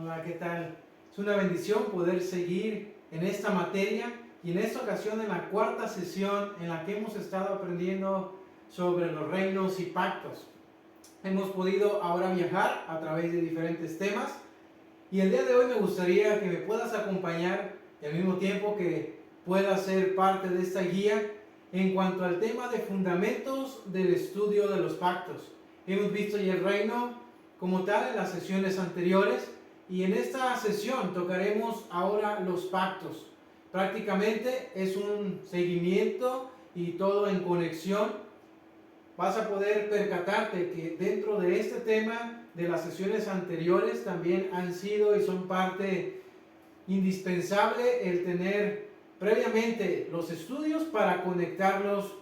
Hola, ¿qué tal? Es una bendición poder seguir en esta materia y en esta ocasión en la cuarta sesión en la que hemos estado aprendiendo sobre los reinos y pactos. Hemos podido ahora viajar a través de diferentes temas y el día de hoy me gustaría que me puedas acompañar y al mismo tiempo que puedas ser parte de esta guía en cuanto al tema de fundamentos del estudio de los pactos. Hemos visto ya el reino como tal en las sesiones anteriores y en esta sesión tocaremos ahora los pactos. Prácticamente es un seguimiento y todo en conexión. Vas a poder percatarte que dentro de este tema de las sesiones anteriores también han sido y son parte indispensable el tener previamente los estudios para conectarlos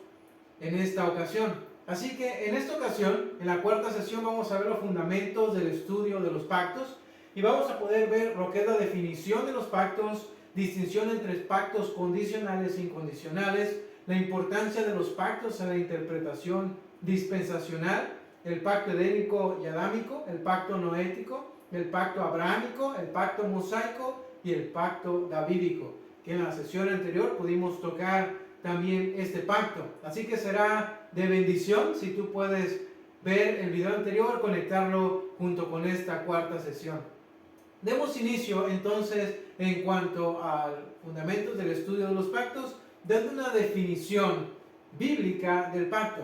en esta ocasión. Así que en esta ocasión, en la cuarta sesión, vamos a ver los fundamentos del estudio de los pactos y vamos a poder ver lo que es la definición de los pactos, distinción entre pactos condicionales e incondicionales, la importancia de los pactos en la interpretación dispensacional, el pacto edénico y adámico, el pacto noético, el pacto abrahámico, el pacto mosaico y el pacto davídico, que en la sesión anterior pudimos tocar también este pacto. Así que será de bendición si tú puedes ver el video anterior, conectarlo junto con esta cuarta sesión. Demos inicio entonces en cuanto a fundamentos del estudio de los pactos, dando una definición bíblica del pacto.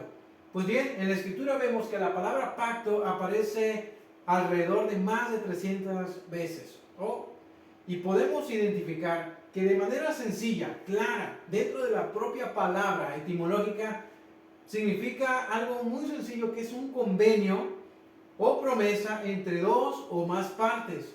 Pues bien, en la escritura vemos que la palabra pacto aparece alrededor de más de 300 veces. Y podemos identificar que de manera sencilla, clara, dentro de la propia palabra etimológica, significa algo muy sencillo, que es un convenio o promesa entre dos o más partes.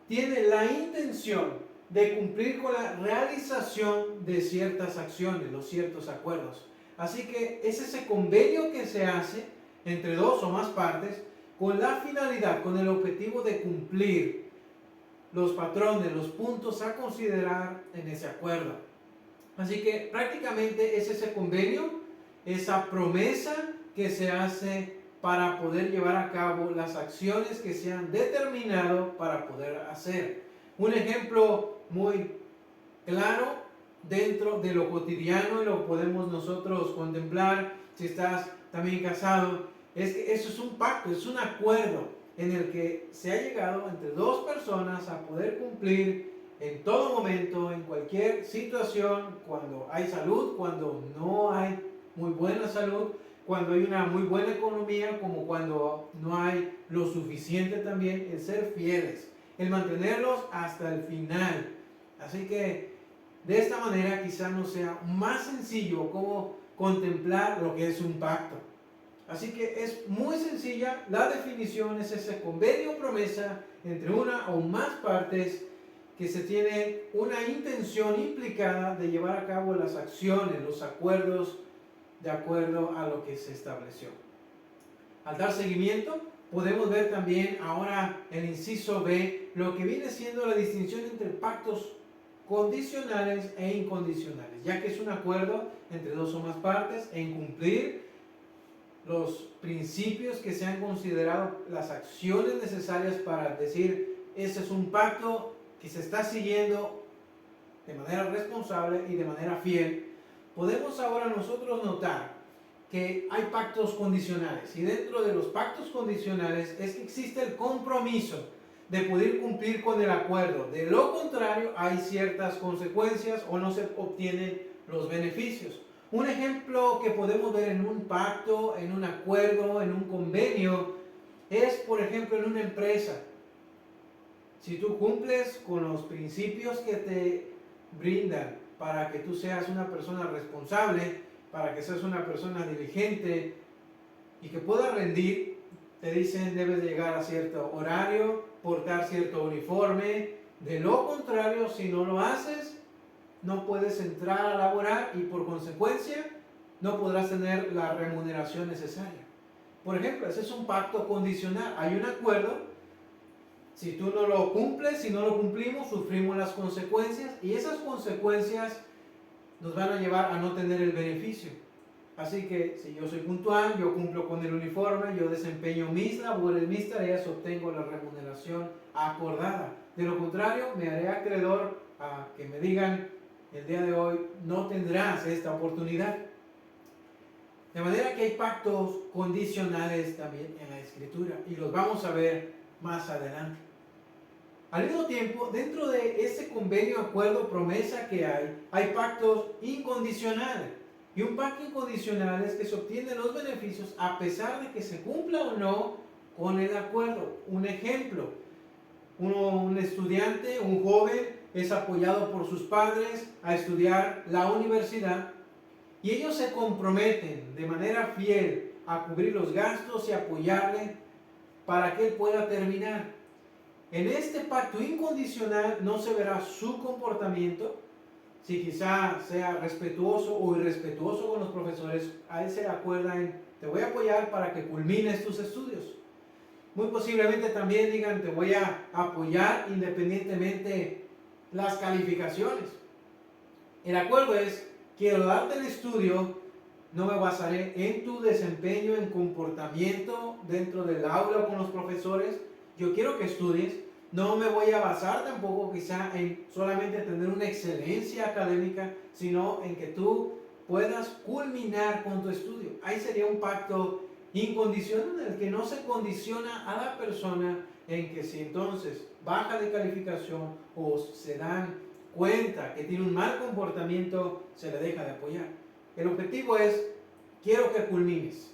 Tiene la intención de cumplir con la realización de ciertas acciones, los ciertos acuerdos. Así que es ese convenio que se hace entre dos o más partes con la finalidad, con el objetivo de cumplir los patrones, los puntos a considerar en ese acuerdo. Así que prácticamente es ese convenio, esa promesa que se hace para poder llevar a cabo las acciones que se han determinado para poder hacer. Un ejemplo muy claro dentro de lo cotidiano y lo podemos nosotros contemplar si estás también casado, es que eso es un pacto, es un acuerdo en el que se ha llegado entre dos personas a poder cumplir en todo momento, en cualquier situación, cuando hay salud, cuando no hay muy buena salud, cuando hay una muy buena economía, como cuando no hay lo suficiente también, el ser fieles, el mantenerlos hasta el final. Así que de esta manera quizá nos sea más sencillo como contemplar lo que es un pacto. Así que es muy sencilla, la definición es ese convenio o promesa entre una o más partes que se tiene una intención implicada de llevar a cabo las acciones, los acuerdos de acuerdo a lo que se estableció. Al dar seguimiento, podemos ver también ahora el inciso B, lo que viene siendo la distinción entre pactos condicionales e incondicionales, ya que es un acuerdo entre dos o más partes en cumplir los principios que se han considerado, las acciones necesarias para decir, ese es un pacto que se está siguiendo de manera responsable y de manera fiel. Podemos ahora nosotros notar que hay pactos condicionales y dentro de los pactos condicionales es que existe el compromiso de poder cumplir con el acuerdo. De lo contrario, hay ciertas consecuencias o no se obtienen los beneficios. Un ejemplo que podemos ver en un pacto, en un acuerdo, en un convenio, es por ejemplo en una empresa. Si tú cumples con los principios que te brindan para que tú seas una persona responsable, para que seas una persona diligente y que puedas rendir, te dicen debes llegar a cierto horario, portar cierto uniforme. De lo contrario, si no lo haces, no puedes entrar a laborar y por consecuencia no podrás tener la remuneración necesaria. Por ejemplo, ese es un pacto condicional. Hay un acuerdo. Si tú no lo cumples, si no lo cumplimos, sufrimos las consecuencias y esas consecuencias nos van a llevar a no tener el beneficio. Así que si yo soy puntual, yo cumplo con el uniforme, yo desempeño mis labores, mis tareas, obtengo la remuneración acordada. De lo contrario, me haré acreedor a que me digan el día de hoy, no tendrás esta oportunidad. De manera que hay pactos condicionales también en la Escritura y los vamos a ver más adelante. Al mismo tiempo, dentro de ese convenio, acuerdo, promesa que hay pactos incondicionales. Y un pacto incondicional es que se obtienen los beneficios a pesar de que se cumpla o no con el acuerdo. Un ejemplo, un estudiante, un joven, es apoyado por sus padres a estudiar la universidad y ellos se comprometen de manera fiel a cubrir los gastos y apoyarle para que él pueda terminar. En este pacto incondicional no se verá su comportamiento, si quizá sea respetuoso o irrespetuoso con los profesores. A él se le acuerda en, te voy a apoyar para que culmines tus estudios. Muy posiblemente también digan, te voy a apoyar independientemente las calificaciones. El acuerdo es, quiero darte el estudio, no me basaré en tu desempeño, en comportamiento dentro del aula o con los profesores. Yo quiero que estudies. No me voy a basar tampoco quizá en solamente tener una excelencia académica, sino en que tú puedas culminar con tu estudio. Ahí sería un pacto incondicional en el que no se condiciona a la persona en que si entonces baja de calificación o se dan cuenta que tiene un mal comportamiento, se le deja de apoyar. El objetivo es, quiero que culmines.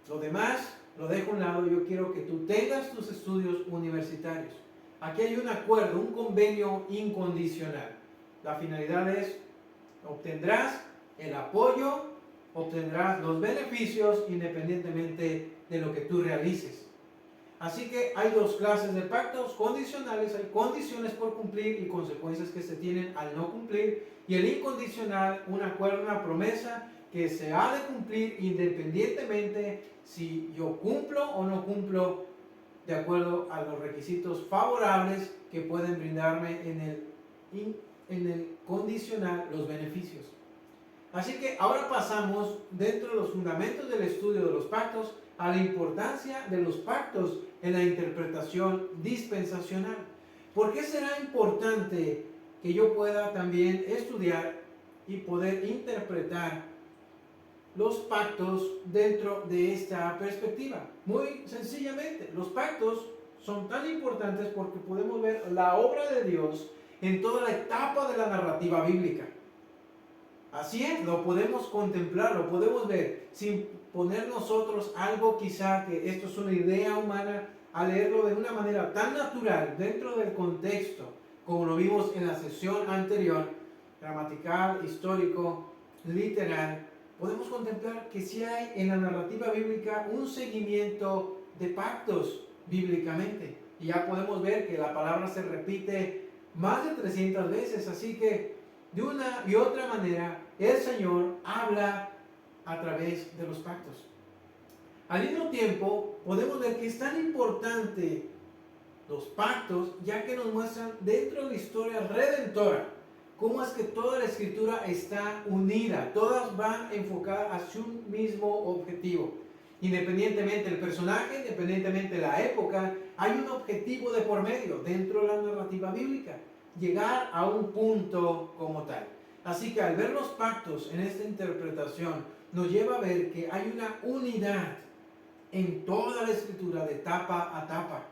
Lo demás lo dejo a un lado, yo quiero que tú tengas tus estudios universitarios. Aquí hay un acuerdo, un convenio incondicional. La finalidad es, obtendrás el apoyo, obtendrás los beneficios independientemente de lo que tú realices. Así que hay dos clases de pactos condicionales, hay condiciones por cumplir y consecuencias que se tienen al no cumplir, y el incondicional, un acuerdo, una promesa que se ha de cumplir independientemente si yo cumplo o no cumplo de acuerdo a los requisitos favorables que pueden brindarme en el condicional los beneficios. Así que ahora pasamos dentro de los fundamentos del estudio de los pactos a la importancia de los pactos en la interpretación dispensacional. ¿Por qué será importante que yo pueda también estudiar y poder interpretar los pactos dentro de esta perspectiva? Muy sencillamente, los pactos son tan importantes porque podemos ver la obra de Dios en toda la etapa de la narrativa bíblica. Así es, lo podemos contemplar, lo podemos ver, sin poner nosotros algo quizá que esto es una idea humana, a leerlo de una manera tan natural dentro del contexto, como lo vimos en la sesión anterior, gramatical, histórico, literal. Podemos contemplar que sí hay en la narrativa bíblica un seguimiento de pactos bíblicamente. Y ya podemos ver que la palabra se repite más de 300 veces, así que de una y otra manera el Señor habla a través de los pactos. Al mismo tiempo, podemos ver que es tan importante los pactos, ya que nos muestran dentro de la historia redentora cómo es que toda la Escritura está unida, todas van enfocadas hacia un mismo objetivo. Independientemente del personaje, independientemente de la época, hay un objetivo de por medio dentro de la narrativa bíblica, llegar a un punto como tal. Así que al ver los pactos en esta interpretación, nos lleva a ver que hay una unidad en toda la Escritura de etapa a etapa.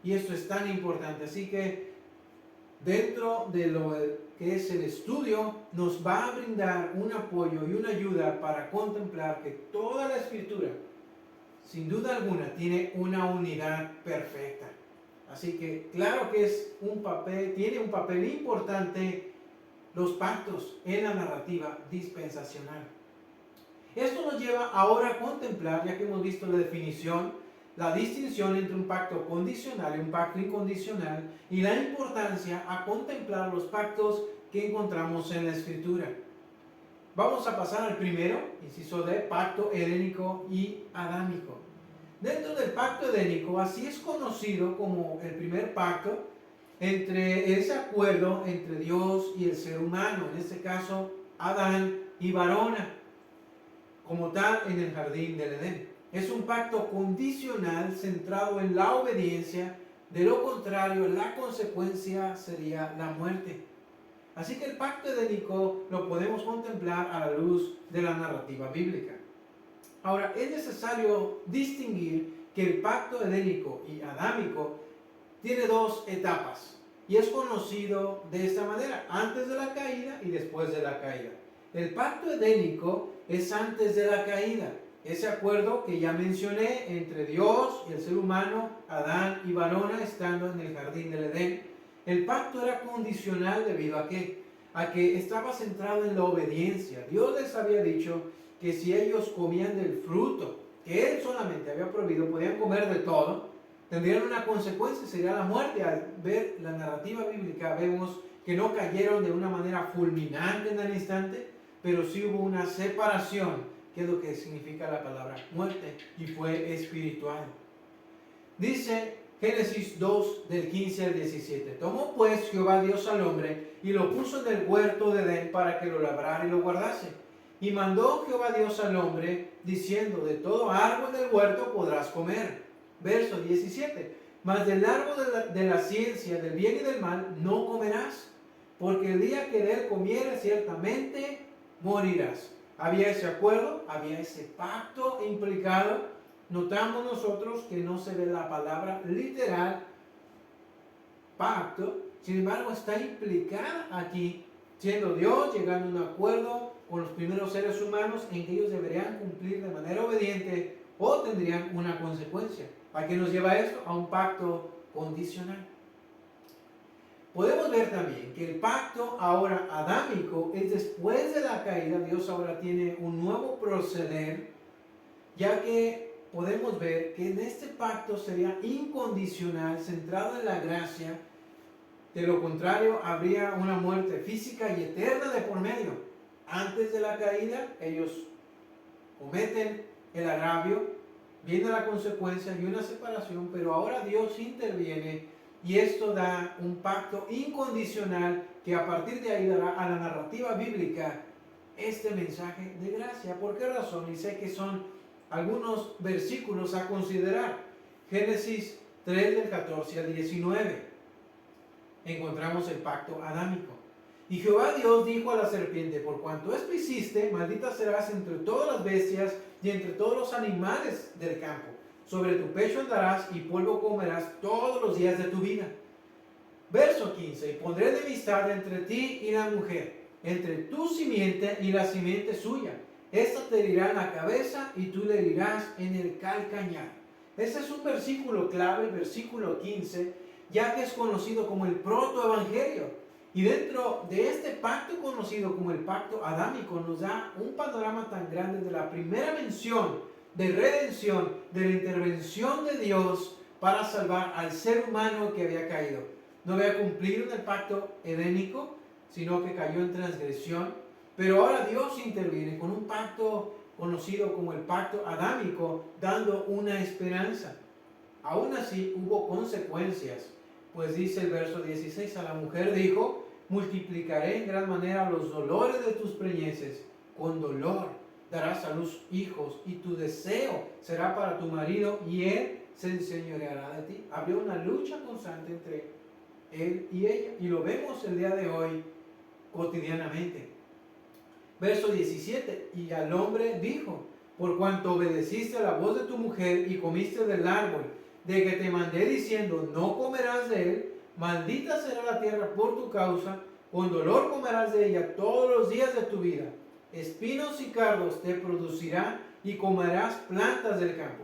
Y esto es tan importante. Así que dentro de lo que es el estudio, nos va a brindar un apoyo y una ayuda para contemplar que toda la Escritura, sin duda alguna, tiene una unidad perfecta. Así que claro que tiene un papel importante los pactos en la narrativa dispensacional. Esto nos lleva ahora a contemplar, ya que hemos visto la definición, la distinción entre un pacto condicional y un pacto incondicional, y la importancia a contemplar los pactos que encontramos en la Escritura. Vamos a pasar al primero, inciso D, pacto edénico y adámico. Dentro del pacto edénico, así es conocido como el primer pacto, entre ese acuerdo entre Dios y el ser humano, en este caso Adán y Varona. como tal en el jardín del Edén. Es un pacto condicional centrado en la obediencia. De lo contrario, la consecuencia sería la muerte. Así que el pacto edénico lo podemos contemplar a la luz de la narrativa bíblica. Ahora, es necesario distinguir que el pacto edénico y adámico tiene dos etapas y es conocido de esta manera: antes de la caída y después de la caída. El pacto edénico es antes de la caída, ese acuerdo que ya mencioné entre Dios y el ser humano, Adán y Varona, estando en el jardín del Edén. El pacto era condicional debido a que estaba centrado en la obediencia. Dios les había dicho que si ellos comían del fruto que Él solamente había prohibido, podían comer de todo, tendrían una consecuencia, sería la muerte. Al ver la narrativa bíblica vemos que no cayeron de una manera fulminante en el instante, pero sí hubo una separación, que es lo que significa la palabra muerte, y fue espiritual. Dice Génesis 2, del 15 al 17. Tomó pues Jehová Dios al hombre y lo puso en el huerto de Edén para que lo labrara y lo guardase. Y mandó Jehová Dios al hombre, diciendo: de todo árbol del huerto podrás comer. Verso 17. Mas del árbol de la ciencia del bien y del mal no comerás, porque el día que de él comieres ciertamente morirás. Había ese acuerdo, había ese pacto implicado. Notamos nosotros que no se ve la palabra literal pacto, sin embargo está implicada aquí, siendo Dios llegando a un acuerdo con los primeros seres humanos en que ellos deberían cumplir de manera obediente o tendrían una consecuencia. ¿A qué nos lleva esto? A un pacto condicional. Podemos ver también que el pacto ahora adámico es después de la caída. Dios ahora tiene un nuevo proceder, ya que podemos ver que en este pacto sería incondicional, centrado en la gracia. De lo contrario, habría una muerte física y eterna de por medio. Antes de la caída, ellos cometen el agravio, viene la consecuencia y una separación, pero ahora Dios interviene y esto da un pacto incondicional que a partir de ahí dará a la narrativa bíblica este mensaje de gracia. ¿Por qué razón? Y sé que son algunos versículos a considerar. Génesis 3, del 14 al 19. Encontramos el pacto adámico. Y Jehová Dios dijo a la serpiente: por cuanto esto hiciste, maldita serás entre todas las bestias y entre todos los animales del campo. Sobre tu pecho andarás y polvo comerás todos los días de tu vida. Verso 15. Y pondré enemistad entre ti y la mujer, entre tu simiente y la simiente suya. Esta te herirá en la cabeza y tú le herirás en el calcañar. Ese es un versículo clave, el versículo 15, ya que es conocido como el protoevangelio. Y dentro de este pacto conocido como el pacto adámico nos da un panorama tan grande de la primera mención de redención, de la intervención de Dios para salvar al ser humano que había caído. No había cumplido en el pacto edénico, sino que cayó en transgresión. Pero ahora Dios interviene con un pacto conocido como el pacto adámico, dando una esperanza. Aún así hubo consecuencias, pues dice el verso 16: a la mujer dijo: multiplicaré en gran manera los dolores de tus preñeces, con dolor darás a luz hijos, y tu deseo será para tu marido, y él se enseñoreará de ti. Había una lucha constante entre él y ella, y lo vemos el día de hoy cotidianamente. Verso 17: y al hombre dijo: por cuanto obedeciste a la voz de tu mujer y comiste del árbol de que te mandé diciendo: no comerás de él, maldita será la tierra por tu causa, con dolor comerás de ella todos los días de tu vida. Espinos y cardos te producirá y comerás plantas del campo.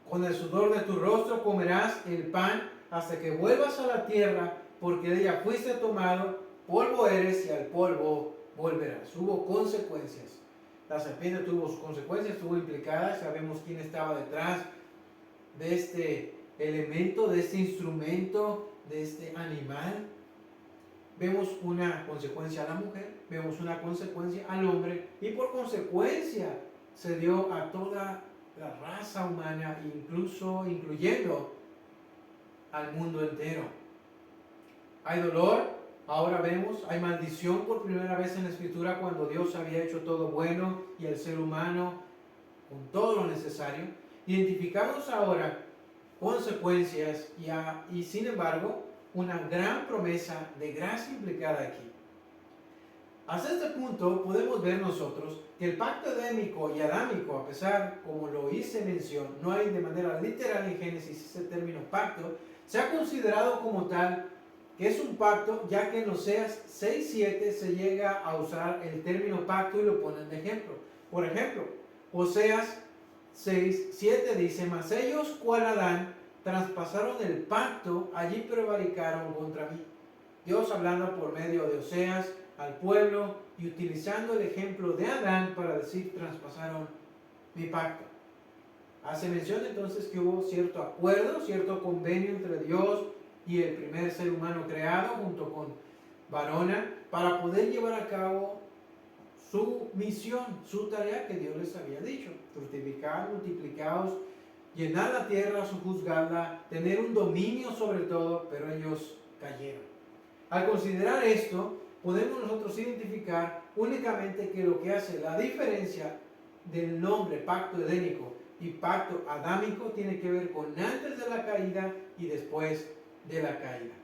Con el sudor de tu rostro comerás el pan hasta que vuelvas a la tierra, porque de ella fuiste tomado, polvo eres y al polvo volverás. Hubo consecuencias. La serpiente tuvo sus consecuencias, estuvo implicada. Sabemos quién estaba detrás de este elemento, de este instrumento, de este animal. Vemos una consecuencia a la mujer, vemos una consecuencia al hombre, y por consecuencia se dio a toda la raza humana, incluyendo al mundo entero. Hay dolor, ahora vemos, hay maldición por primera vez en la Escritura, cuando Dios había hecho todo bueno y el ser humano con todo lo necesario. Identificamos ahora consecuencias y sin embargo una gran promesa de gracia implicada aquí. Hasta este punto podemos ver nosotros que el pacto edénico y adámico, a pesar, como lo hice mención, no hay de manera literal en Génesis ese término pacto, se ha considerado como tal que es un pacto, ya que en Oseas 6:7 se llega a usar el término pacto y lo ponen de ejemplo. Por ejemplo, Oseas 6:7 dice: mas ellos, cual Adán, traspasaron el pacto, allí prevaricaron contra mí. Dios hablando por medio de Oseas al pueblo y utilizando el ejemplo de Adán para decir: traspasaron mi pacto. Hace mención entonces que hubo cierto acuerdo, cierto convenio entre Dios y el primer ser humano creado junto con Varona para poder llevar a cabo su misión, su tarea que Dios les había dicho: fructificar, multiplicaos, llenar la tierra, sojuzgarla, tener un dominio sobre todo, pero ellos cayeron. Al considerar esto, podemos nosotros identificar únicamente que lo que hace la diferencia del nombre pacto edénico y pacto adámico tiene que ver con antes de la caída y después de la caída.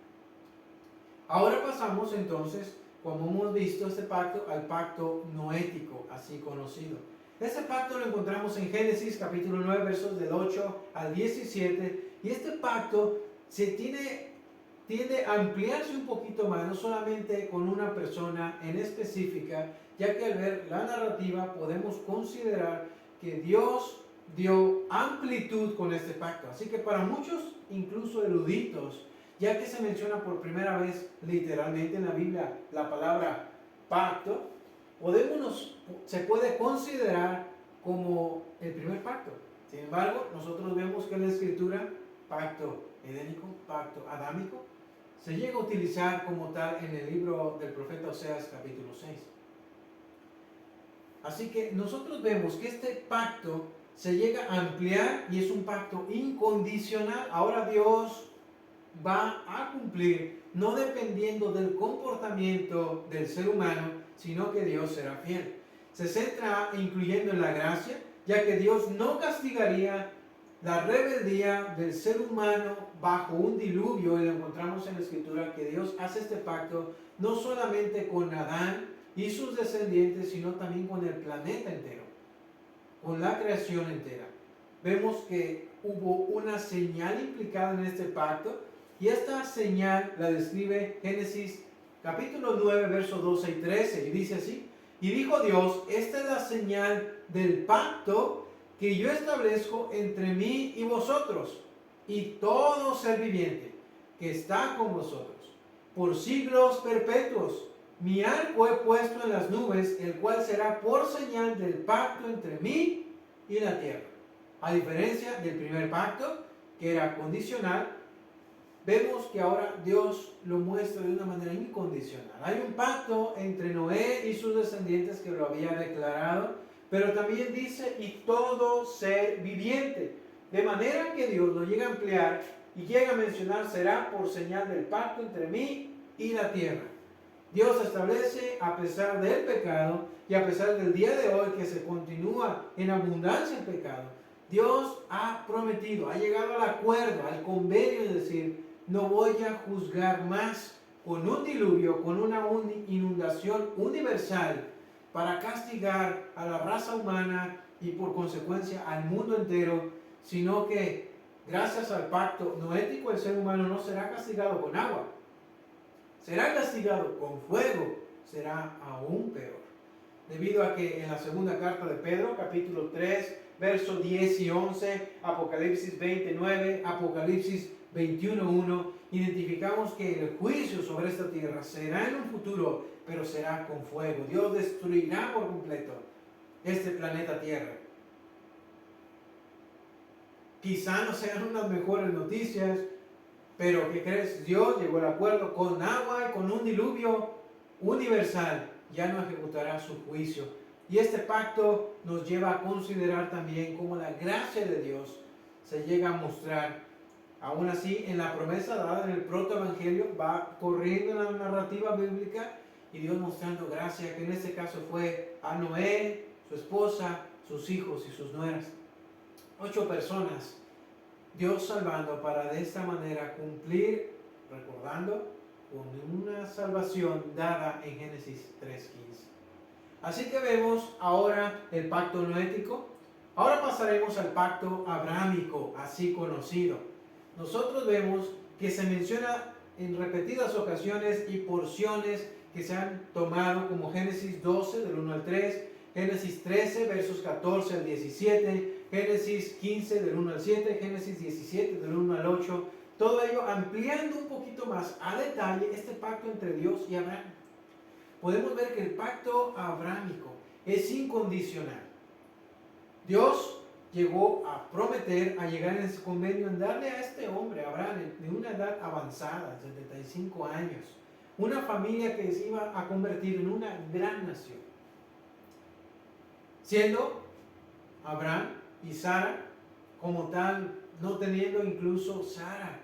Ahora pasamos entonces, como hemos visto este pacto, al pacto noético, así conocido. Este pacto lo encontramos en Génesis capítulo 9, versos del 8 al 17, y este pacto tiende a ampliarse un poquito más, no solamente con una persona en específica, ya que al ver la narrativa podemos considerar que Dios dio amplitud con este pacto. Así que para muchos, incluso eruditos, ya que se menciona por primera vez literalmente en la Biblia la palabra pacto, se puede considerar como el primer pacto. Sin embargo, nosotros vemos que en la Escritura, pacto edénico, pacto adámico, se llega a utilizar como tal en el libro del profeta Oseas capítulo 6. Así que nosotros vemos que este pacto se llega a ampliar y es un pacto incondicional. Ahora Dios va a cumplir, no dependiendo del comportamiento del ser humano, sino que Dios será fiel. Se centra incluyendo en la gracia, ya que Dios no castigaría la rebeldía del ser humano bajo un diluvio, y lo encontramos en la Escritura que Dios hace este pacto no solamente con Adán y sus descendientes, sino también con el planeta entero, con la creación entera. Vemos que hubo una señal implicada en este pacto, y esta señal la describe Génesis capítulo 9, versos 12 y 13, y dice así: y dijo Dios: esta es la señal del pacto que yo establezco entre mí y vosotros y todo ser viviente que está con vosotros por siglos perpetuos. Mi arco he puesto en las nubes, el cual será por señal del pacto entre mí y la tierra. A diferencia del primer pacto, que era condicional, vemos que ahora Dios lo muestra de una manera incondicional. Hay un pacto entre Noé y sus descendientes que lo había declarado, pero también dice: y todo ser viviente. De manera que Dios lo llega a ampliar y llega a mencionar: será por señal del pacto entre mí y la tierra. Dios establece, a pesar del pecado y a pesar del día de hoy que se continúa en abundancia el pecado, Dios ha prometido, ha llegado al acuerdo, al convenio de decir: no voy a juzgar más con un diluvio, con una inundación universal para castigar a la raza humana y por consecuencia al mundo entero, sino que gracias al pacto noético el ser humano no será castigado con agua, será castigado con fuego, será aún peor. Debido a que en la segunda carta de Pedro, capítulo 3, versos 10 y 11, Apocalipsis 29, Apocalipsis 21:1, identificamos que el juicio sobre esta tierra será en un futuro, pero será con fuego. Dios destruirá por completo este planeta Tierra. Quizá no sean unas mejores noticias, pero ¿qué crees? Dios llegó al acuerdo con agua y con un diluvio universal. Ya no ejecutará su juicio. Y este pacto nos lleva a considerar también cómo la gracia de Dios se llega a mostrar. Aún así, en la promesa dada en el protoevangelio, va corriendo en la narrativa bíblica y Dios mostrando gracia, que en este caso fue a Noé, su esposa, sus hijos y sus nueras. 8 personas, Dios salvando para de esta manera cumplir, recordando, con una salvación dada en Génesis 3:15. Así que vemos ahora el pacto noético. Ahora pasaremos al pacto abrámico, así conocido. Nosotros vemos que se menciona en repetidas ocasiones y porciones que se han tomado como Génesis 12 del 1 al 3, Génesis 13 versos 14 al 17, Génesis 15 del 1 al 7, Génesis 17 del 1 al 8, todo ello ampliando un poquito más a detalle este pacto entre Dios y Abraham. Podemos ver que el pacto abrámico es incondicional. Dios llegó a prometer, a llegar en ese convenio, en darle a este hombre, Abraham, de una edad avanzada, 75 años, una familia que se iba a convertir en una gran nación. Siendo Abraham y Sara, como tal, no teniendo incluso Sara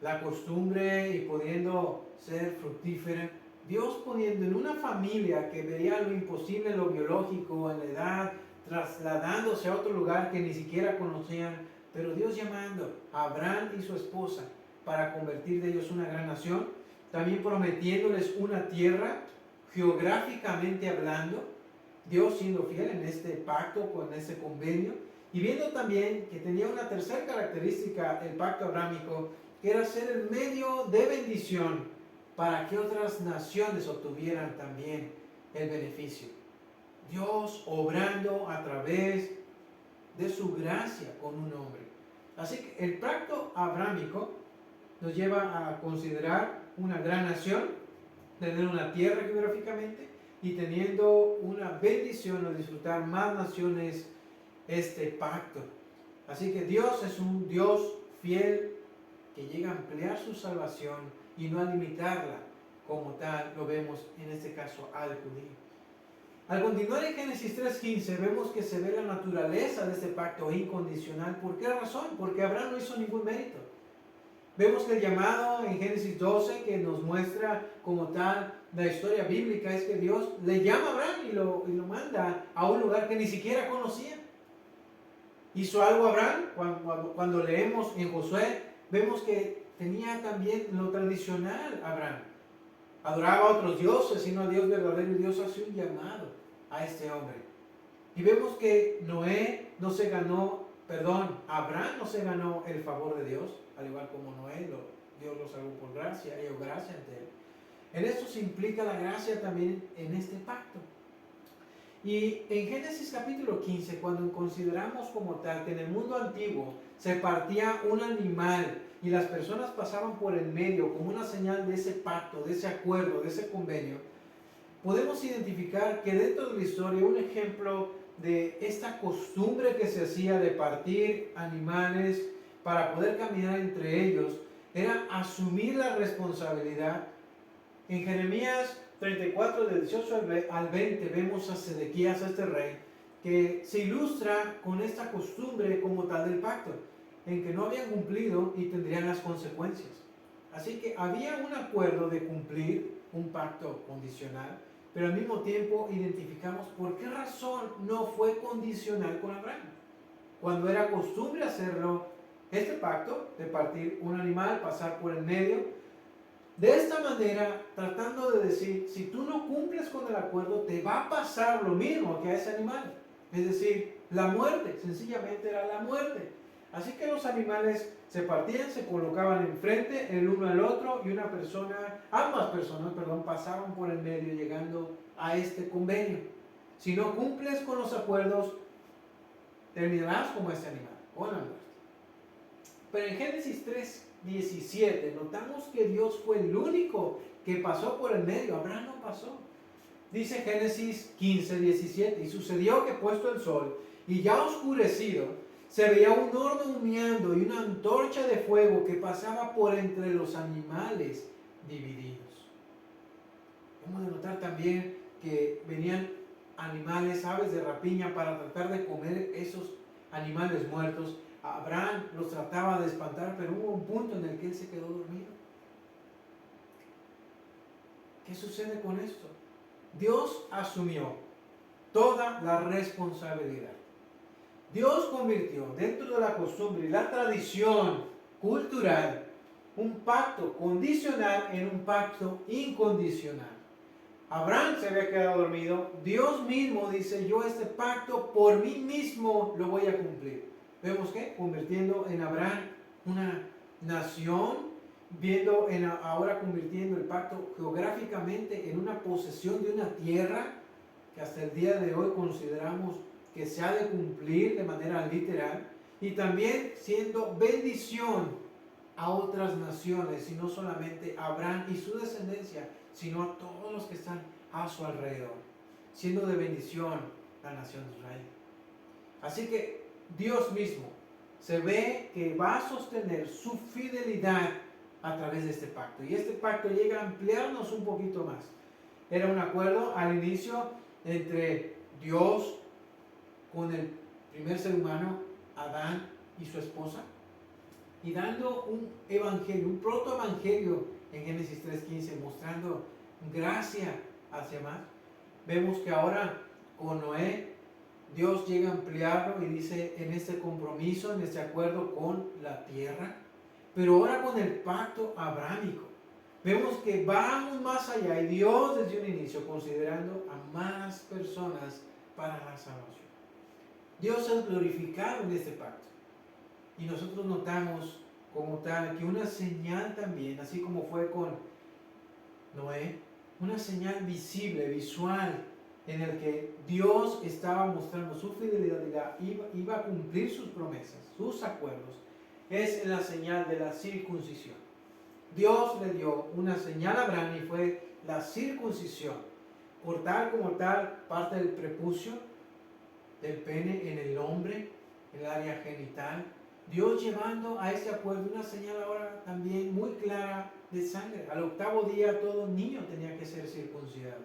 la costumbre y pudiendo ser fructífera, Dios poniendo en una familia que veía lo imposible, lo biológico, en la edad, trasladándose a otro lugar que ni siquiera conocían, pero Dios llamando a Abraham y su esposa para convertir de ellos una gran nación, también prometiéndoles una tierra, geográficamente hablando, Dios siendo fiel en este pacto, con este convenio, y viendo también que tenía una tercera característica el pacto abrámico, que era ser el medio de bendición para que otras naciones obtuvieran también el beneficio. Dios obrando a través de su gracia con un hombre. Así que el pacto abrámico nos lleva a considerar una gran nación, tener una tierra geográficamente y teniendo una bendición o disfrutar más naciones este pacto. Así que Dios es un Dios fiel que llega a ampliar su salvación y no a limitarla como tal, lo vemos en este caso al judío. Al continuar en Génesis 3:15 vemos que se ve la naturaleza de este pacto incondicional. ¿Por qué razón? Porque Abraham no hizo ningún mérito. Vemos que el llamado en Génesis 12 que nos muestra como tal la historia bíblica es que Dios le llama a Abraham y lo manda a un lugar que ni siquiera conocía. ¿Hizo algo Abraham? Cuando leemos en Josué vemos que tenía también lo tradicional Abraham. Adoraba a otros dioses, sino a Dios verdadero, y Dios hace un llamado a este hombre. Y vemos que Abraham no se ganó el favor de Dios, al igual como Noé, Dios lo salvó por gracia, y gracia ante él. En esto se implica la gracia también en este pacto. Y en Génesis capítulo 15, cuando consideramos como tal que en el mundo antiguo se partía un animal y las personas pasaban por el medio como una señal de ese pacto, de ese acuerdo, de ese convenio, podemos identificar que dentro de la historia un ejemplo de esta costumbre que se hacía de partir animales para poder caminar entre ellos era asumir la responsabilidad. En Jeremías 34 del 18 al 20 vemos a Sedequías, a este rey, que se ilustra con esta costumbre como tal del pacto, en que no habían cumplido y tendrían las consecuencias. Así que había un acuerdo de cumplir un pacto condicional, pero al mismo tiempo identificamos por qué razón no fue condicional con Abraham. Cuando era costumbre hacerlo, este pacto de partir un animal, pasar por el medio, de esta manera, tratando de decir, si tú no cumples con el acuerdo, te va a pasar lo mismo que a ese animal. Es decir, la muerte, sencillamente era la muerte. Así que los animales se partían, se colocaban enfrente el uno al otro y ambas personas, pasaban por el medio llegando a este convenio. Si no cumples con los acuerdos, terminarás como este animal, con la muerte. Pero en Génesis 3:17 notamos que Dios fue el único que pasó por el medio. Abraham no pasó. Dice Génesis 15:17, y sucedió que puesto el sol y ya oscurecido, se veía un horno humeando y una antorcha de fuego que pasaba por entre los animales divididos. Vamos a notar también que venían animales, aves de rapiña para tratar de comer esos animales muertos. Abraham los trataba de espantar, pero hubo un punto en el que él se quedó dormido. ¿Qué sucede con esto? Dios asumió toda la responsabilidad. Dios convirtió dentro de la costumbre y la tradición cultural un pacto condicional en un pacto incondicional. Abraham se había quedado dormido. Dios mismo dice, yo este pacto por mí mismo lo voy a cumplir. Vemos que convirtiendo en Abraham una nación, ahora convirtiendo el pacto geográficamente en una posesión de una tierra que hasta el día de hoy consideramos que se ha de cumplir de manera literal, y también siendo bendición a otras naciones, y no solamente a Abraham y su descendencia, sino a todos los que están a su alrededor, siendo de bendición la nación de Israel. Así que Dios mismo se ve que va a sostener su fidelidad a través de este pacto, y este pacto llega a ampliarnos un poquito más. Era un acuerdo al inicio entre Dios con el primer ser humano, Adán y su esposa, y dando un evangelio, un protoevangelio en Génesis 3:15, mostrando gracia hacia más. Vemos que ahora con Noé, Dios llega a ampliarlo y dice en este compromiso, en este acuerdo con la tierra, pero ahora con el pacto abrámico. Vemos que va aún más allá, y Dios desde un inicio considerando a más personas para la salvación. Dios es glorificado en este pacto. Y nosotros notamos como tal que una señal también, así como fue con Noé, una señal visible, visual, en el que Dios estaba mostrando su fidelidad y iba a cumplir sus promesas, sus acuerdos, es la señal de la circuncisión. Dios le dio una señal a Abraham y fue la circuncisión. Cortar como tal parte del prepucio, del pene en el hombre, el área genital. Dios llevando a este acuerdo una señal ahora también muy clara de sangre. Al octavo día todo niño tenía que ser circuncidado.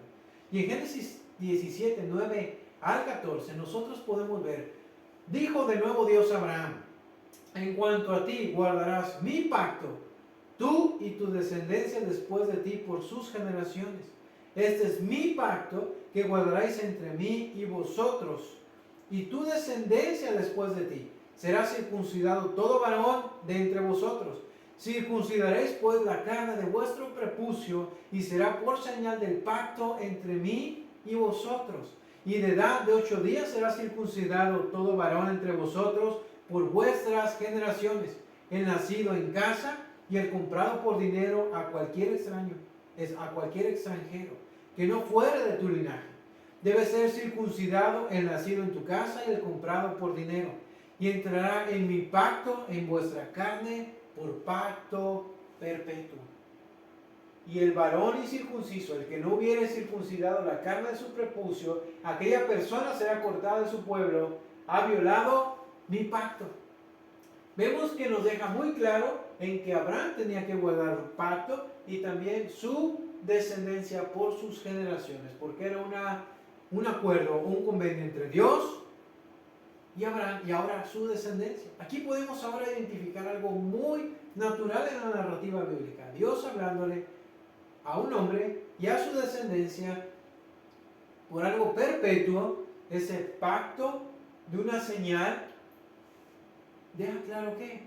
Y en Génesis 17, 9 al 14 nosotros podemos ver, dijo de nuevo Dios a Abraham, en cuanto a ti guardarás mi pacto, tú y tu descendencia después de ti por sus generaciones. Este es mi pacto que guardaréis entre mí y vosotros, y tu descendencia después de ti. Será circuncidado todo varón de entre vosotros. Circuncidaréis pues la carne de vuestro prepucio, y será por señal del pacto entre mí y vosotros. Y de edad de 8 días será circuncidado todo varón entre vosotros por vuestras generaciones, el nacido en casa y el comprado por dinero a cualquier extraño, a cualquier extranjero, que no fuere de tu linaje. Debe ser circuncidado el nacido en tu casa y el comprado por dinero, y entrará en mi pacto en vuestra carne por pacto perpetuo. Y el varón incircunciso, el que no hubiere circuncidado la carne de su prepucio, aquella persona será cortada de su pueblo, ha violado mi pacto. Vemos que nos deja muy claro en que Abraham tenía que guardar un pacto, y también su descendencia por sus generaciones, porque era un acuerdo, un convenio entre Dios y Abraham, y ahora su descendencia. Aquí podemos ahora identificar algo muy natural en la narrativa bíblica. Dios hablándole a un hombre y a su descendencia por algo perpetuo, ese pacto de una señal, deja claro que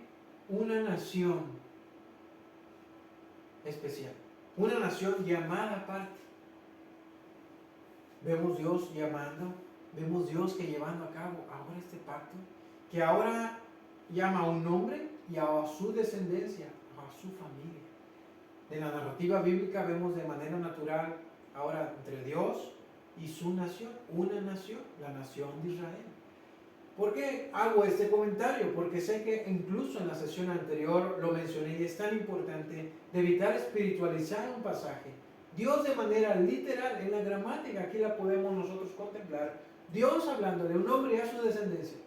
una nación especial, una nación llamada aparte. Vemos Dios llamando, vemos Dios que llevando a cabo ahora este pacto, que ahora llama a un hombre y a su descendencia, a su familia. En la narrativa bíblica vemos de manera natural ahora entre Dios y su nación, una nación, la nación de Israel. ¿Por qué hago este comentario? Porque sé que incluso en la sesión anterior lo mencioné, y es tan importante de evitar espiritualizar un pasaje. Dios de manera literal, en la gramática, aquí la podemos nosotros contemplar, Dios hablando de un hombre y a su descendencia.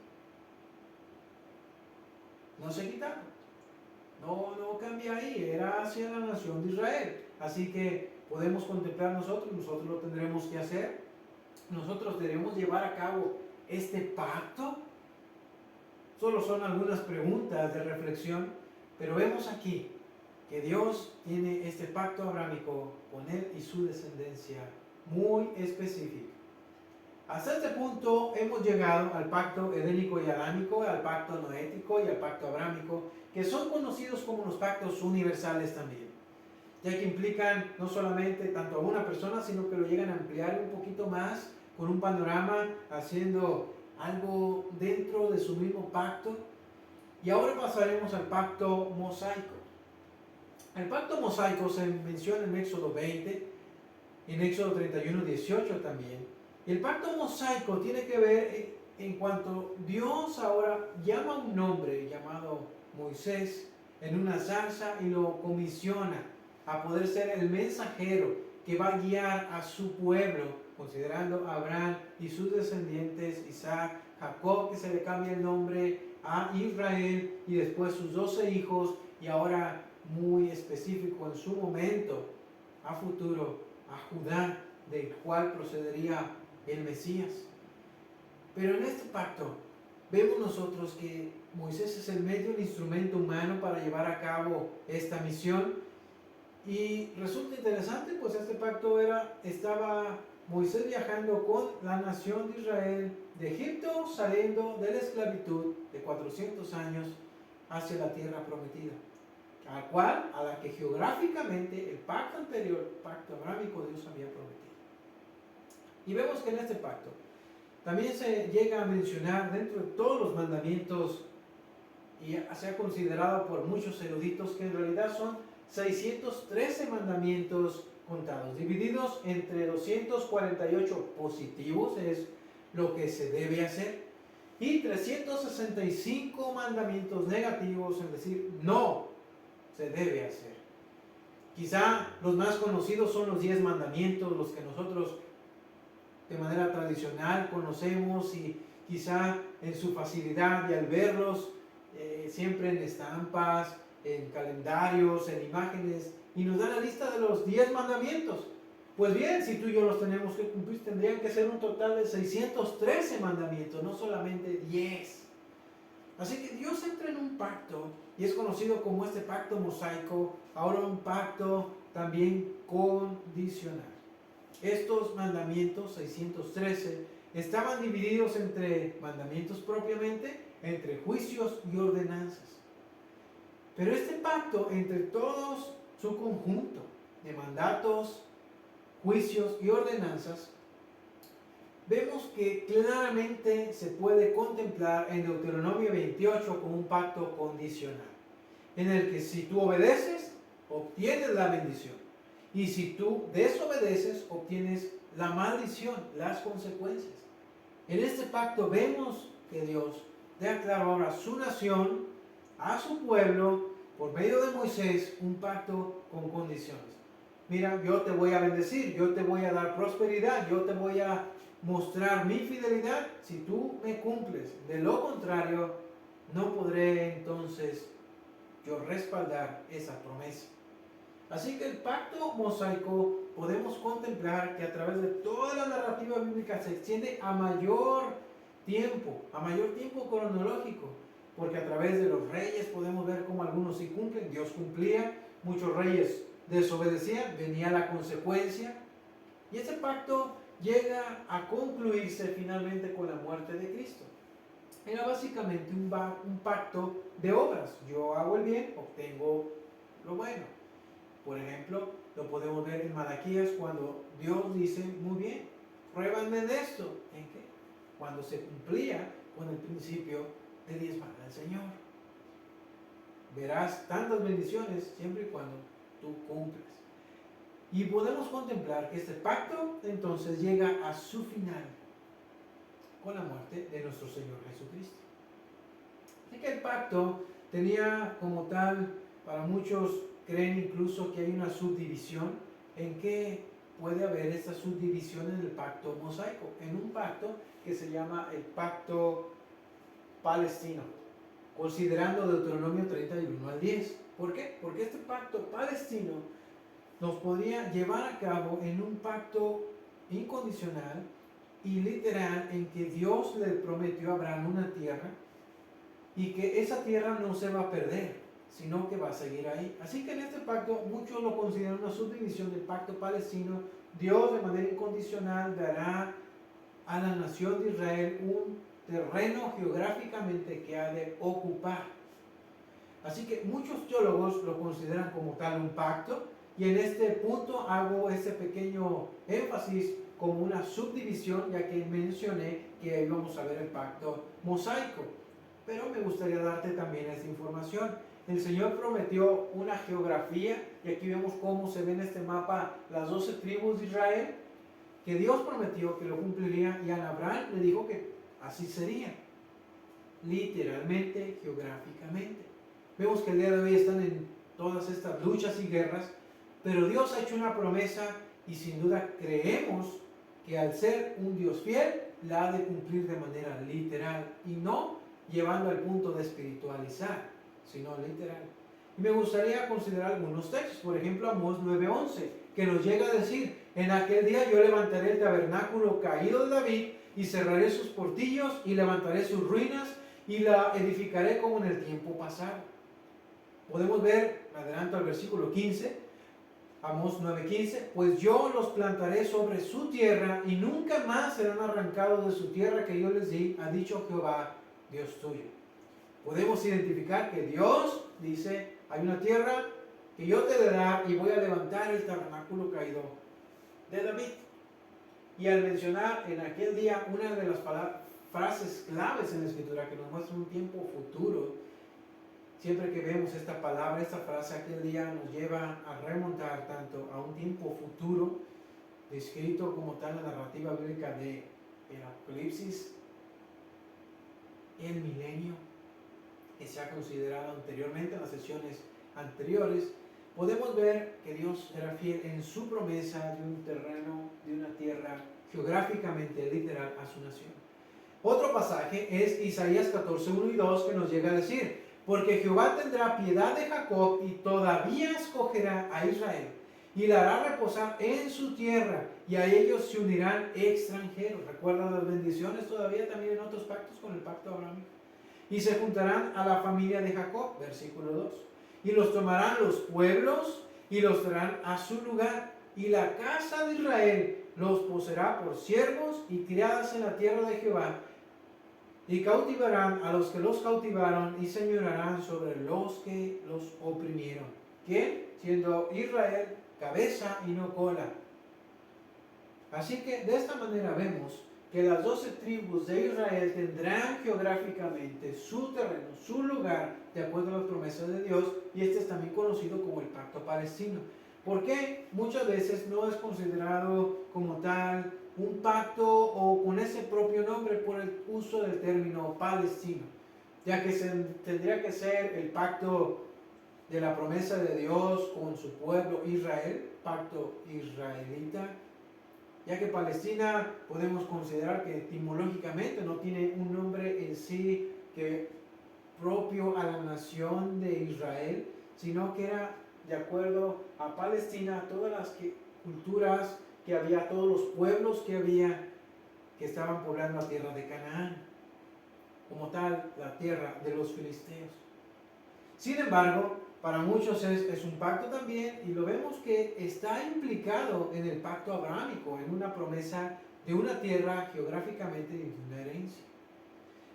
No se quitaron. No cambia ahí, era hacia la nación de Israel. Así que podemos contemplar nosotros lo tendremos que hacer. Nosotros debemos llevar a cabo este pacto. Solo son algunas preguntas de reflexión, pero vemos aquí que Dios tiene este pacto abrámico con él y su descendencia muy específico. Hasta este punto hemos llegado al pacto edénico y adámico, al pacto noético y al pacto abrámico, que son conocidos como los pactos universales también, ya que implican no solamente tanto a una persona, sino que lo llegan a ampliar un poquito más con un panorama, haciendo algo dentro de su mismo pacto. Y ahora pasaremos al pacto mosaico. El pacto mosaico se menciona en Éxodo 20, en Éxodo 31, 18 también. El pacto mosaico tiene que ver en cuanto Dios ahora llama a un hombre llamado Moisés en una zarza y lo comisiona a poder ser el mensajero que va a guiar a su pueblo, considerando a Abraham y sus descendientes, Isaac, Jacob, que se le cambia el nombre a Israel, y después sus 12 hijos, y ahora muy específico en su momento, a futuro, a Judá, del cual procedería el Mesías. Pero en este pacto vemos nosotros que Moisés es el medio, el instrumento humano para llevar a cabo esta misión. Y resulta interesante, pues este pacto estaba Moisés viajando con la nación de Israel de Egipto, saliendo de la esclavitud de 400 años hacia la tierra prometida, a la que geográficamente el pacto anterior, el pacto abrámico, Dios había prometido. Y vemos que en este pacto también se llega a mencionar dentro de todos los mandamientos, y se ha considerado por muchos eruditos que en realidad son 613 mandamientos contados, divididos entre 248 positivos, es lo que se debe hacer, y 365 mandamientos negativos, es decir, no se debe hacer. Quizá los más conocidos son los 10 mandamientos, los que nosotros de manera tradicional conocemos, y quizá en su facilidad y al verlos siempre en estampas, en calendarios, en imágenes, y nos da la lista de los 10 mandamientos. Pues bien, si tú y yo los tenemos que cumplir, tendrían que ser un total de 613 mandamientos, no solamente 10. Así que Dios entra en un pacto, y es conocido como este pacto mosaico, ahora un pacto también condicional. Estos mandamientos, 613, estaban divididos entre mandamientos propiamente, entre juicios y ordenanzas. Pero este pacto, entre todos su conjunto de mandatos, juicios y ordenanzas, vemos que claramente se puede contemplar en Deuteronomio 28 como un pacto condicional, en el que si tú obedeces, obtienes la bendición, y si tú desobedeces, obtienes la maldición, las consecuencias. En este pacto vemos que Dios deja claro ahora a su nación, a su pueblo, por medio de Moisés, un pacto con condiciones. Mira, yo te voy a bendecir, yo te voy a dar prosperidad, yo te voy a mostrar mi fidelidad si tú me cumples. De lo contrario, no podré entonces yo respaldar esa promesa. Así que el pacto mosaico podemos contemplar que a través de toda la narrativa bíblica se extiende a mayor tiempo cronológico, porque a través de los reyes podemos ver cómo algunos sí cumplen, Dios cumplía, muchos reyes desobedecían, venía la consecuencia, y ese pacto llega a concluirse finalmente con la muerte de Cristo. Era básicamente un pacto de obras. Yo hago el bien, obtengo lo bueno. Por ejemplo, lo podemos ver en Malaquías cuando Dios dice, muy bien, pruébanme de esto. ¿En qué? Cuando se cumplía con el principio de diezmar al Señor. Verás tantas bendiciones siempre y cuando tú cumples. Y podemos contemplar que este pacto entonces llega a su final con la muerte de nuestro Señor Jesucristo. Así que el pacto tenía como tal, para muchos creen incluso que hay una subdivisión. ¿En qué puede haber esta subdivisión en el pacto mosaico? En un pacto que se llama el pacto palestino, considerando Deuteronomio 31 al 10. ¿Por qué? Porque este pacto palestino nos podría llevar a cabo en un pacto incondicional y literal, en que Dios le prometió a Abraham una tierra, y que esa tierra no se va a perder, sino que va a seguir ahí. Así que en este pacto muchos lo consideran una subdivisión del pacto palestino. Dios de manera incondicional dará a la nación de Israel un terreno geográficamente que ha de ocupar. Así que muchos teólogos lo consideran como tal un pacto, y en este punto hago ese pequeño énfasis como una subdivisión, ya que mencioné que ahí vamos a ver el pacto mosaico. Pero me gustaría darte también esta información. El Señor prometió una geografía, y aquí vemos cómo se ve en este mapa las 12 tribus de Israel, que Dios prometió que lo cumpliría, y a Abraham le dijo que así sería, literalmente, geográficamente. Vemos que el día de hoy están en todas estas luchas y guerras, pero Dios ha hecho una promesa, y sin duda creemos que al ser un Dios fiel, la ha de cumplir de manera literal, y no llevando al punto de espiritualizar, sino literal. Y me gustaría considerar algunos textos, por ejemplo Amós 9:11, que nos llega a decir: en aquel día yo levantaré el tabernáculo caído de David, y cerraré sus portillos, y levantaré sus ruinas, y la edificaré como en el tiempo pasado. Podemos ver, adelanto al versículo 15, Amós 9:15, pues yo los plantaré sobre su tierra, y nunca más serán arrancados de su tierra que yo les di, ha dicho Jehová, Dios tuyo. Podemos identificar que Dios dice: hay una tierra que yo te he de dar, y voy a levantar el tabernáculo caído de David. Y al mencionar en aquel día una de las frases claves en la Escritura que nos muestra un tiempo futuro, siempre que vemos esta palabra, esta frase, aquel día nos lleva a remontar tanto a un tiempo futuro, descrito como tal en la narrativa bíblica de el Apocalipsis, el milenio, que se ha considerado anteriormente en las sesiones anteriores. Podemos ver que Dios era fiel en su promesa de un terreno, de una tierra geográficamente literal a su nación. Otro pasaje es Isaías 14:1 y 2, que nos llega a decir: porque Jehová tendrá piedad de Jacob, y todavía escogerá a Israel, y la hará reposar en su tierra, y a ellos se unirán extranjeros. ¿Recuerdan las bendiciones todavía también en otros pactos con el pacto abrahámico? Y se juntarán a la familia de Jacob, versículo 2, y los tomarán los pueblos, y los traerán a su lugar, y la casa de Israel los poseerá por siervos y criadas en la tierra de Jehová, y cautivarán a los que los cautivaron, y señorarán sobre los que los oprimieron. ¿Quién? Siendo Israel cabeza y no cola. Así que de esta manera vemos que las 12 tribus de Israel tendrán geográficamente su terreno, su lugar, de acuerdo a las promesas de Dios, y este es también conocido como el pacto palestino. ¿Por qué muchas veces no es considerado como tal un pacto o con ese propio nombre por el uso del término palestino? Ya que tendría que ser el pacto de la promesa de Dios con su pueblo Israel, pacto israelita, ya que Palestina podemos considerar que etimológicamente no tiene un nombre en sí que propio a la nación de Israel, sino que era de acuerdo a Palestina, todas las culturas que había, todos los pueblos que había, que estaban poblando la tierra de Canaán, como tal, la tierra de los filisteos. Sin embargo, para muchos es un pacto también, y lo vemos que está implicado en el pacto abrahámico, en una promesa de una tierra geográficamente y de una herencia.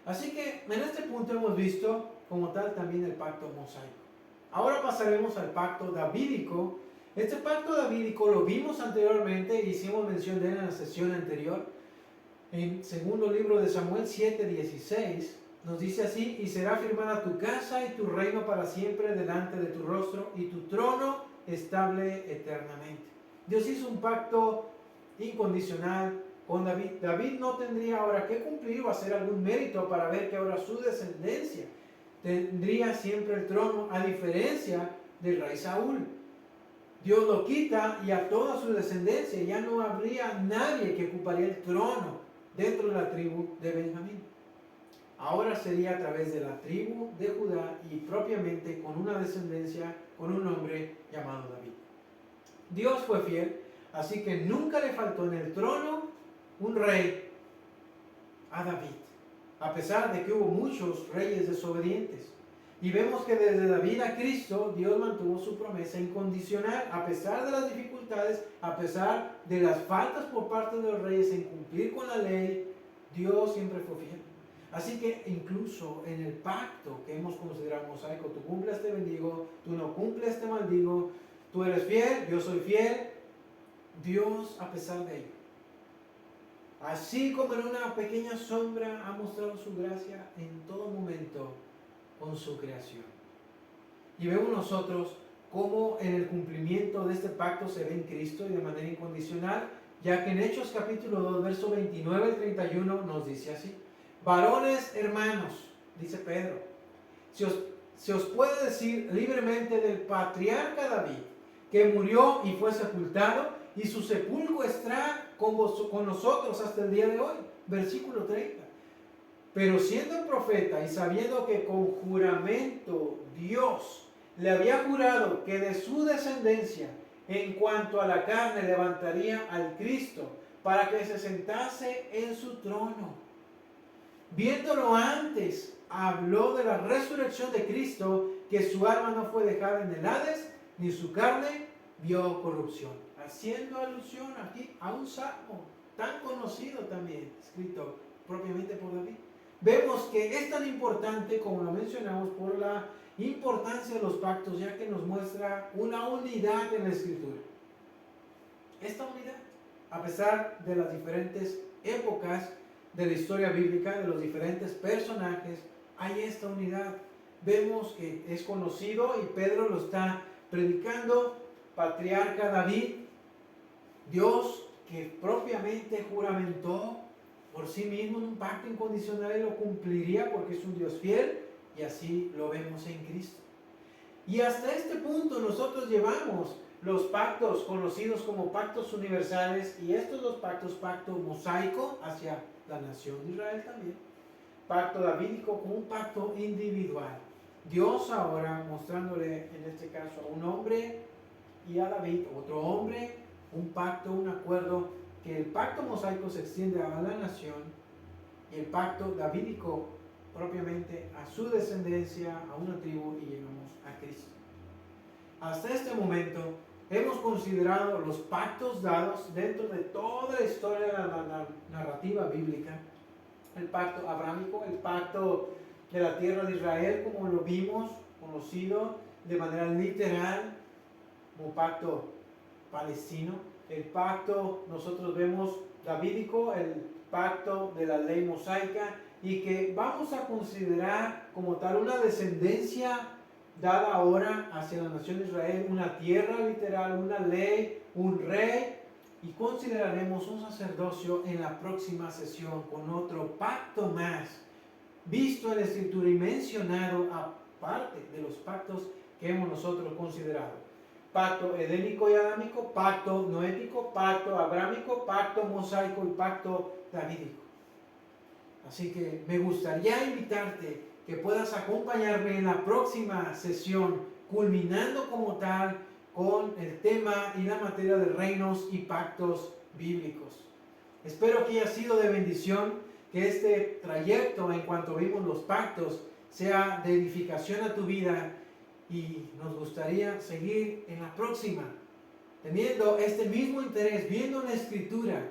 Así que en este punto hemos visto como tal también el pacto mosaico. Ahora pasaremos al pacto davídico. Este pacto davídico lo vimos anteriormente, hicimos mención de él en la sesión anterior. En segundo libro de Samuel 7:16 nos dice así: y será firmada tu casa y tu reino para siempre delante de tu rostro, y tu trono estable eternamente. Dios hizo un pacto incondicional con David. David no tendría ahora que cumplir o hacer algún mérito para ver que ahora su descendencia tendría siempre el trono, a diferencia del rey Saúl. Dios lo quita, y a toda su descendencia ya no habría nadie que ocuparía el trono dentro de la tribu de Benjamín. Ahora sería a través de la tribu de Judá, y propiamente con una descendencia, con un hombre llamado David. Dios fue fiel, así que nunca le faltó en el trono un rey a David, a pesar de que hubo muchos reyes desobedientes. Y vemos que desde David a Cristo, Dios mantuvo su promesa incondicional, a pesar de las dificultades, a pesar de las faltas por parte de los reyes en cumplir con la ley, Dios siempre fue fiel. Así que incluso en el pacto que hemos considerado mosaico, tú cumples, te bendigo, tú no cumples, te maldigo, tú eres fiel, yo soy fiel, Dios a pesar de ello, así como en una pequeña sombra, ha mostrado su gracia en todo momento con su creación. Y vemos nosotros cómo en el cumplimiento de este pacto se ve en Cristo y de manera incondicional, ya que en Hechos capítulo 2, verso 29 al 31 nos dice así: varones hermanos, dice Pedro, se os puede decir libremente del patriarca David, que murió y fue sepultado, y su sepulcro está con nosotros hasta el día de hoy. Versículo 30. Pero siendo profeta y sabiendo que con juramento Dios le había jurado que de su descendencia, en cuanto a la carne, levantaría al Cristo para que se sentase en su trono. Viéndolo antes, habló de la resurrección de Cristo, que su alma no fue dejada en el Hades, ni su carne vio corrupción. Haciendo alusión aquí a un salmo tan conocido también, escrito propiamente por David. Vemos que es tan importante, como lo mencionamos, por la importancia de los pactos, ya que nos muestra una unidad en la Escritura. Esta unidad, a pesar de las diferentes épocas de la historia bíblica, de los diferentes personajes, hay esta unidad. Vemos que es conocido y Pedro lo está predicando, patriarca David, Dios que propiamente juramentó por sí mismo en un pacto incondicional y lo cumpliría porque es un Dios fiel, y así lo vemos en Cristo. Y hasta este punto nosotros llevamos los pactos conocidos como pactos universales, y estos dos pactos: pacto mosaico hacia la nación de Israel también, pacto davídico como un pacto individual. Dios ahora mostrándole en este caso a un hombre y a David, otro hombre, un pacto, un acuerdo, que el pacto mosaico se extiende a la nación y el pacto davídico propiamente a su descendencia, a una tribu, y llegamos a Cristo. Hasta este momento hemos considerado los pactos dados dentro de toda la historia de la narrativa bíblica. El pacto abrámico, el pacto de la tierra de Israel, como lo vimos, conocido de manera literal como pacto palestino. El pacto, nosotros vemos davídico, el pacto de la ley mosaica, y que vamos a considerar como tal una descendencia dada ahora hacia la nación de Israel, una tierra literal, una ley, un rey, y consideraremos un sacerdocio en la próxima sesión con otro pacto más, visto en la Escritura y mencionado aparte de los pactos que hemos nosotros considerado. Pacto edénico y adámico, pacto noético, pacto abrámico, pacto mosaico y pacto davídico. Así que me gustaría invitarte que puedas acompañarme en la próxima sesión, culminando como tal con el tema y la materia de reinos y pactos bíblicos. Espero que haya sido de bendición, que este trayecto en cuanto vimos los pactos sea de edificación a tu vida, y nos gustaría seguir en la próxima, teniendo este mismo interés, viendo la Escritura,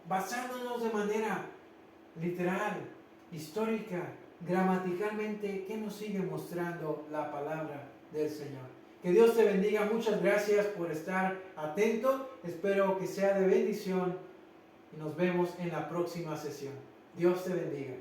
basándonos de manera literal, histórica, gramaticalmente, que nos sigue mostrando la palabra del Señor. Que Dios te bendiga, muchas gracias por estar atento, espero que sea de bendición y nos vemos en la próxima sesión. Dios te bendiga.